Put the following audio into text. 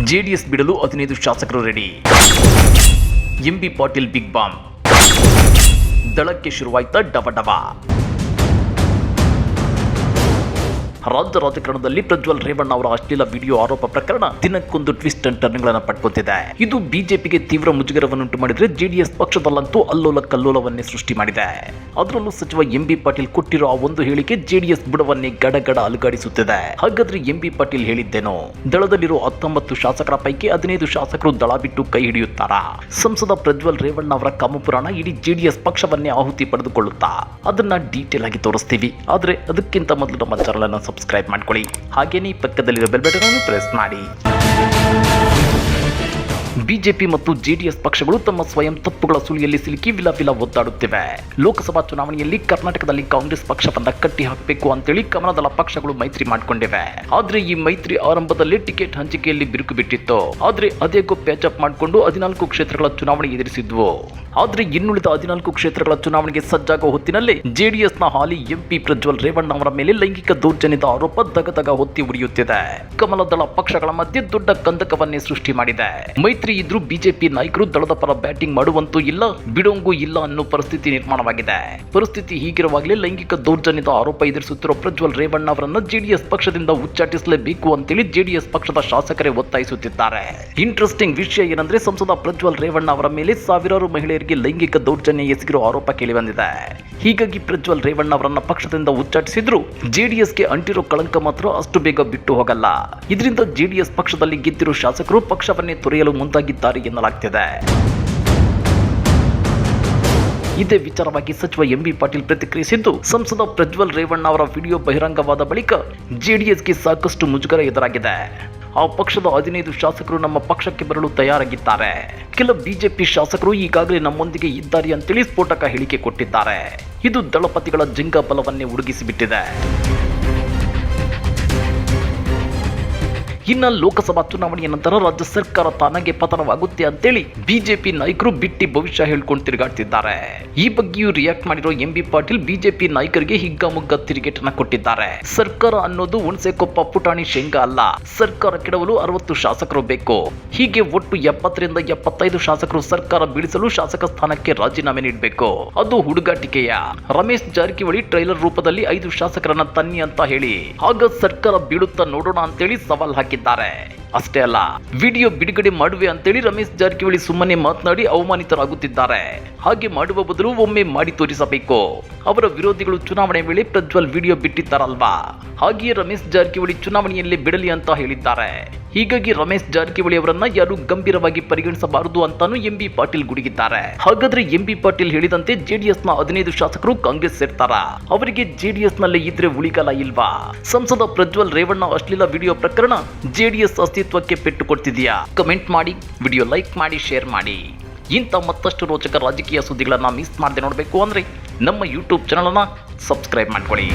JDS ಬಿಡಲು 15 ಶಾಸಕರು ready. MB Patil big bomb. ದಳಕ್ಕೆ ಶುರುವಾಯ್ತಾ ಡಬಡಬ. ರಾಜ್ಯ ರಾಜಕಾರಣದಲ್ಲಿ ಪ್ರಜ್ವಲ್ ರೇವಣ್ಣ ಅವರ ಅಶ್ಲೀಲ ವಿಡಿಯೋ ಆರೋಪ ಪ್ರಕರಣ ದಿನಕ್ಕೊಂದು ಟ್ವಿಸ್ಟ್ ಅಂಡ್ ಟರ್ನ್ಗಳನ್ನು ಪಡ್ಕೊತಿದೆ. ಇದು ಬಿಜೆಪಿಗೆ ತೀವ್ರ ಮುಜುಗರವನ್ನುಂಟು ಮಾಡಿದ್ರೆ ಜೆಡಿಎಸ್ ಪಕ್ಷದಲ್ಲಂತೂ ಅಲ್ಲೋಲ ಕಲ್ಲೋಲವನ್ನೇ ಸೃಷ್ಟಿ ಮಾಡಿದೆ. ಅದರಲ್ಲೂ ಸಚಿವ ಎಂಬಿ ಪಾಟೀಲ್ ಕೊಟ್ಟಿರೋ ಆ ಒಂದು ಹೇಳಿಕೆ ಜೆಡಿಎಸ್ ಬುಡವನ್ನೇ ಗಡಗಡ ಅಲುಗಾಡಿಸುತ್ತಿದೆ. ಹಾಗಾದ್ರೆ ಎಂಬಿ ಪಾಟೀಲ್ ಹೇಳಿದ್ದೇನೋ? ದಳದಲ್ಲಿರೋ 19 ಶಾಸಕರ ಪೈಕಿ 15 ಶಾಸಕರು ದಳ ಬಿಟ್ಟು ಕೈ ಹಿಡಿಯುತ್ತಾರಾ? ಸಂಸದ ಪ್ರಜ್ವಲ್ ರೇವಣ್ಣ ಅವರ ಕಾಮಪುರಾಣ ಇಡೀ ಜೆಡಿಎಸ್ ಪಕ್ಷವನ್ನೇ ಆಹುತಿ ಪಡೆದುಕೊಳ್ಳುತ್ತಾ? ಅದನ್ನ ಡೀಟೇಲ್ ಆಗಿ ತೋರಿಸ್ತೀವಿ. ಆದ್ರೆ ಅದಕ್ಕಿಂತ ಮೊದಲು ನಮ್ಮ ಚಾನಲ್ ಅನ್ನು ಸಬ್ಸ್ಕ್ರೈಬ್ ಮಾಡ್ಕೊಳ್ಳಿ. ಹಾಗೇನೇ ಪಕ್ಕದಲ್ಲಿರೋ ಬೆಲ್ ಬಟನ್ ಅನ್ನು ಪ್ರೆಸ್ ಮಾಡಿ. ಬಿಜೆಪಿ ಮತ್ತು ಜೆಡಿಎಸ್ ಪಕ್ಷಗಳು ತಮ್ಮ ಸ್ವಯಂ ತಪ್ಪುಗಳ ಸುಳಿಯಲ್ಲಿ ಸಿಲುಕಿ ವಿಲ ಒದ್ದಾಡುತ್ತಿವೆ. ಲೋಕಸಭಾ ಚುನಾವಣೆಯಲ್ಲಿ ಕರ್ನಾಟಕದಲ್ಲಿ ಕಾಂಗ್ರೆಸ್ ಪಕ್ಷವನ್ನ ಕಟ್ಟಿ ಹಾಕಬೇಕು ಅಂತೇಳಿ ಕಮಲದಳ ಪಕ್ಷಗಳು ಮೈತ್ರಿ ಮಾಡಿಕೊಂಡಿವೆ. ಆದ್ರೆ ಈ ಮೈತ್ರಿ ಆರಂಭದಲ್ಲಿ ಟಿಕೆಟ್ ಹಂಚಿಕೆಯಲ್ಲಿ ಬಿರುಕು ಬಿಟ್ಟಿತ್ತು. ಆದ್ರೆ ಅದೇಗೋ ಪ್ಯಾಚಪ್ ಮಾಡಿಕೊಂಡು 14 ಕ್ಷೇತ್ರಗಳ ಚುನಾವಣೆ ಎದುರಿಸಿದ್ವು. ಆದ್ರೆ ಇನ್ನುಳಿದ 14 ಕ್ಷೇತ್ರಗಳ ಚುನಾವಣೆಗೆ ಸಜ್ಜಾಗುವ ಹೊತ್ತಿನಲ್ಲಿ ಜೆಡಿಎಸ್ನ ಹಾಲಿ ಎಂಪಿ ಪ್ರಜ್ವಲ್ ರೇವಣ್ಣ ಅವರ ಮೇಲೆ ಲೈಂಗಿಕ ದೌರ್ಜನ್ಯದ ಆರೋಪ ದಗದಗ ಹೊತ್ತಿ ಉರಿಯುತ್ತಿದೆ. ಕಮಲದಳ ಪಕ್ಷಗಳ ಮಧ್ಯೆ ದೊಡ್ಡ ಕಂದಕವನ್ನೇ ಸೃಷ್ಟಿ ಮಾಡಿದೆ. ಮೈತ್ರಿ ಇದ್ರೂ ಬಿಜೆಪಿ ನಾಯಕರು ದಳದ ಪರ ಬ್ಯಾಟಿಂಗ್ ಮಾಡುವಂತೂ ಇಲ್ಲ, ಬಿಡೋಂಗೂ ಇಲ್ಲ ಅನ್ನೋ ಪರಿಸ್ಥಿತಿ ನಿರ್ಮಾಣವಾಗಿದೆ. ಪರಿಸ್ಥಿತಿ ಹೀಗಿರುವಾಗಲೇ ಲೈಂಗಿಕ ದೌರ್ಜನ್ಯದ ಆರೋಪ ಎದುರಿಸುತ್ತಿರುವ ಪ್ರಜ್ವಲ್ ರೇವಣ್ಣ ಅವರನ್ನು ಜೆಡಿಎಸ್ ಪಕ್ಷದಿಂದ ಉಚ್ಚಾಟಿಸಲೇಬೇಕು ಅಂತೇಳಿ ಜೆಡಿಎಸ್ ಪಕ್ಷದ ಶಾಸಕರೇ ಒತ್ತಾಯಿಸುತ್ತಿದ್ದಾರೆ. ಇಂಟ್ರೆಸ್ಟಿಂಗ್ ವಿಷಯ ಏನಂದ್ರೆ, ಸಂಸದ ಪ್ರಜ್ವಲ್ ರೇವಣ್ಣ ಅವರ ಮೇಲೆ ಸಾವಿರಾರು ಮಹಿಳೆಯರಿಗೆ ಲೈಂಗಿಕ ದೌರ್ಜನ್ಯ ಎಸಗಿರೋ ಆರೋಪ ಕೇಳಿಬಂದಿದೆ. ಹೀಗಾಗಿ ಪ್ರಜ್ವಲ್ ರೇವಣ್ಣ ಅವರನ್ನ ಪಕ್ಷದಿಂದ ಉಚ್ಚಾಟಿಸಿದ್ರು ಜೆಡಿಎಸ್ಗೆ ಅಂಟಿರೋ ಕಳಂಕ ಮಾತ್ರ ಅಷ್ಟು ಬೇಗ ಬಿಟ್ಟು ಹೋಗಲ್ಲ. ಇದರಿಂದ ಜೆಡಿಎಸ್ ಪಕ್ಷದಲ್ಲಿ ಗೆದ್ದಿರೋ ಶಾಸಕರು ಪಕ್ಷವನ್ನೇ ತೊರೆಯಲು ಮುಂದಾಗಿದ್ದಾರೆ ಎನ್ನಲಾಗ್ತಿದೆ. ಇದೇ ವಿಚಾರವಾಗಿ ಸಚಿವ ಎಂಬಿ ಪಾಟೀಲ್ ಪ್ರತಿಕ್ರಿಯಿಸಿದ್ದು, ಸಂಸದ ಪ್ರಜ್ವಲ್ ರೇವಣ್ಣ ಅವರ ವಿಡಿಯೋ ಬಹಿರಂಗವಾದ ಬಳಿಕ ಜೆಡಿಎಸ್ಗೆ ಸಾಕಷ್ಟು ಮುಜುಗರ ಎದುರಾಗಿದೆ. ಆ ಪಕ್ಷದ 15 ಶಾಸಕರು ನಮ್ಮ ಪಕ್ಷಕ್ಕೆ ಬರಲು ತಯಾರಾಗಿದ್ದಾರೆ. ಕೆಲ ಬಿಜೆಪಿ ಶಾಸಕರು ಈಗಾಗಲೇ ನಮ್ಮೊಂದಿಗೆ ಇದ್ದಾರೆ ಅಂತೇಳಿ ಸ್ಫೋಟಕ ಹೇಳಿಕೆ ಕೊಟ್ಟಿದ್ದಾರೆ. ಇದು ದಳಪತಿಗಳ ಜಿಂಗಬಲವನ್ನೇ ಉಡುಗಿಸಿಬಿಟ್ಟಿದೆ. ಇನ್ನ ಲೋಕಸಭಾ ಚುನಾವಣೆಯ ನಂತರ ರಾಜ್ಯ ಸರ್ಕಾರ ತಾನಾಗೆ ಪತನವಾಗುತ್ತೆ ಅಂತೇಳಿ ಬಿಜೆಪಿ ನಾಯಕರು ಬಿಟ್ಟಿ ಭವಿಷ್ಯ ಹೇಳ್ಕೊಂಡು ತಿರುಗಾಡ್ತಿದ್ದಾರೆ. ಈ ಬಗ್ಗೆಯೂ ರಿಯಾಕ್ಟ್ ಮಾಡಿರೋ ಎಂಬಿ ಪಾಟೀಲ್ ಬಿಜೆಪಿ ನಾಯಕರಿಗೆ ಹಿಗ್ಗಾಮುಗ್ಗ ತಿರುಗೇಟನ್ನ ಕೊಟ್ಟಿದ್ದಾರೆ. ಸರ್ಕಾರ ಅನ್ನೋದು ಹುಣಸೆಕೊಪ್ಪ ಪುಟಾಣಿ ಶೇಂಗಾ ಅಲ್ಲ. ಸರ್ಕಾರ ಕೆಡವಲು 60 ಶಾಸಕರು ಬೇಕು. ಹೀಗೆ ಒಟ್ಟು 70 ರಿಂದ 75 ಶಾಸಕರು ಸರ್ಕಾರ ಬೀಳಿಸಲು ಶಾಸಕ ಸ್ಥಾನಕ್ಕೆ ರಾಜೀನಾಮೆ ನೀಡಬೇಕು. ಅದು ಹುಡುಗಾಟಿಕೆಯ. ರಮೇಶ್ ಜಾರಕಿಹೊಳಿ ಟ್ರೈಲರ್ ರೂಪದಲ್ಲಿ 5 ಶಾಸಕರನ್ನ ತನ್ನಿ ಅಂತ ಹೇಳಿ, ಆಗ ಸರ್ಕಾರ ಬೀಳುತ್ತಾ ನೋಡೋಣ ಅಂತೇಳಿ ಸವಾಲ್ ಹಾಕಿ ಅಷ್ಟೇ ಅಲ್ಲ, ವಿಡಿಯೋ ಬಿಡುಗಡೆ ಮಾಡುವೆ ಅಂತೇಳಿ ರಮೇಶ್ ಜಾರಕಿಹೊಳಿ ಸುಮ್ಮನೆ ಮಾತನಾಡಿ ಅವಮಾನಿತರಾಗುತ್ತಿದ್ದಾರೆ. ಹಾಗೆ ಮಾಡುವ ಬದಲು ಒಮ್ಮೆ ಮಾಡಿ ತೋರಿಸಬೇಕು. ಅವರ ವಿರೋಧಿಗಳು ಚುನಾವಣೆ ವೇಳೆ ಪ್ರಜ್ವಲ್ ವಿಡಿಯೋ ಬಿಟ್ಟಿದ್ದಾರಲ್ವಾ, ಹಾಗೆಯೇ ರಮೇಶ್ ಜಾರಕಿಹೊಳಿ ಚುನಾವಣೆಯಲ್ಲಿ ಬಿಡಲಿ ಅಂತ ಹೇಳಿದ್ದಾರೆ. ಹೀಗಾಗಿ ರಮೇಶ್ ಜಾರಕಿಹೊಳಿ ಅವರನ್ನ ಯಾರು ಗಂಭೀರವಾಗಿ ಪರಿಗಣಿಸಬಾರದು ಅಂತಾನು ಎಂಬಿ ಪಾಟೀಲ್ ಗುಡುಗಿದ್ದಾರೆ. ಹಾಗಾದ್ರೆ ಎಂಬಿ ಪಾಟೀಲ್ ಹೇಳಿದಂತೆ ಜೆಡಿಎಸ್ನ 15 ಶಾಸಕರು ಕಾಂಗ್ರೆಸ್ ಸೇರ್ತಾರ? ಅವರಿಗೆ ಜೆಡಿಎಸ್ ನಲ್ಲಿ ಇದ್ರೆ ಉಳಿಗಾಲ ಇಲ್ವಾ? ಸಂಸದ ಪ್ರಜ್ವಲ್ ರೇವಣ್ಣ ಅಶ್ಲೀಲ ವಿಡಿಯೋ ಪ್ರಕರಣ ಜೆಡಿಎಸ್ ಅಸ್ತಿತ್ವಕ್ಕೆ ಪೆಟ್ಟು ಕೊಡ್ತಿದೆಯಾ? ಕಮೆಂಟ್ ಮಾಡಿ, ವಿಡಿಯೋ ಲೈಕ್ ಮಾಡಿ, ಶೇರ್ ಮಾಡಿ. ಇಂಥ ಮತ್ತಷ್ಟು ರೋಚಕ ರಾಜಕೀಯ ಸುದ್ದಿಗಳನ್ನ ಮಿಸ್ ಮಾಡದೆ ನೋಡಬೇಕು ಅಂದ್ರೆ ನಮ್ಮ ಯೂಟ್ಯೂಬ್ ಚಾನಲ್ ಅನ್ನ ಸಬ್ಸ್ಕ್ರೈಬ್ ಮಾಡ್ಕೊಳ್ಳಿ.